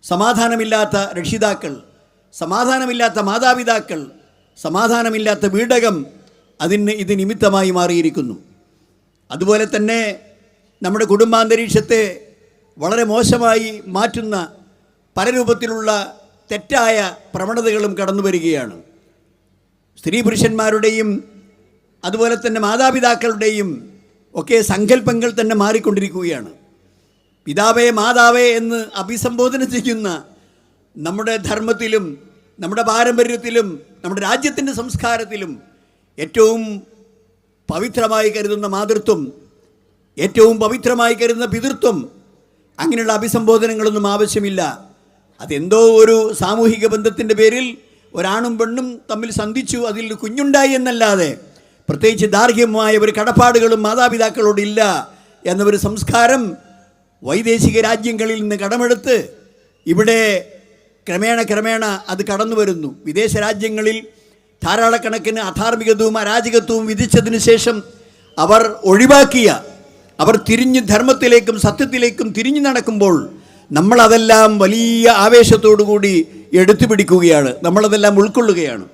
സമാധാനമില്ലാത്ത രക്ഷിതാക്കൾ, സമാധാനമില്ലാത്ത മാതാപിതാക്കൾ, സമാധാനമില്ലാത്ത വീടകം ഇത് നിമിത്തമായി മാറിയിരിക്കുന്നു. അതുപോലെ തന്നെ നമ്മുടെ കുടുംബാന്തരീക്ഷത്തെ വളരെ മോശമായി മാറ്റുന്ന പല രൂപത്തിലുള്ള തെറ്റായ പ്രവണതകളും കടന്നു വരികയാണ്. സ്ത്രീ പുരുഷന്മാരുടെയും അതുപോലെ തന്നെ മാതാപിതാക്കളുടെയും ഒക്കെ സങ്കല്പങ്ങൾ തന്നെ മാറിക്കൊണ്ടിരിക്കുകയാണ്. പിതാവേ മാതാവേ എന്ന് അഭിസംബോധന ചെയ്യുന്ന നമ്മുടെ ധർമ്മത്തിലും നമ്മുടെ പാരമ്പര്യത്തിലും നമ്മുടെ രാജ്യത്തിൻ്റെ സംസ്കാരത്തിലും ഏറ്റവും പവിത്രമായി കരുതുന്ന മാതൃത്വം, ഏറ്റവും പവിത്രമായി കരുതുന്ന പിതൃത്വം, അങ്ങനെയുള്ള അഭിസംബോധനങ്ങളൊന്നും ആവശ്യമില്ല. അതെന്തോ ഒരു സാമൂഹിക ബന്ധത്തിൻ്റെ പേരിൽ ഒരാണും പെണ്ണും തമ്മിൽ സന്ധിച്ചു, അതിൽ കുഞ്ഞുണ്ടായി എന്നല്ലാതെ പ്രത്യേകിച്ച് ദാർഢ്യമായ ഒരു കടപ്പാടുകളും മാതാപിതാക്കളോടില്ല എന്നൊരു സംസ്കാരം വൈദേശിക രാജ്യങ്ങളിൽ നിന്ന് കടമെടുത്ത് ഇവിടെ ക്രമേണ അത് കടന്നു വരുന്നു. വിദേശ രാജ്യങ്ങളിൽ ധാരാളക്കണക്കിന് അധാർമികത്വവും അരാജകത്വവും വിധിച്ചതിന് ശേഷം അവർ തിരിഞ്ഞ് ധർമ്മത്തിലേക്കും സത്യത്തിലേക്കും തിരിഞ്ഞു നടക്കുമ്പോൾ നമ്മളതെല്ലാം വലിയ ആവേശത്തോടു കൂടി എടുത്തു പിടിക്കുകയാണ്, നമ്മളതെല്ലാം ഉൾക്കൊള്ളുകയാണ്.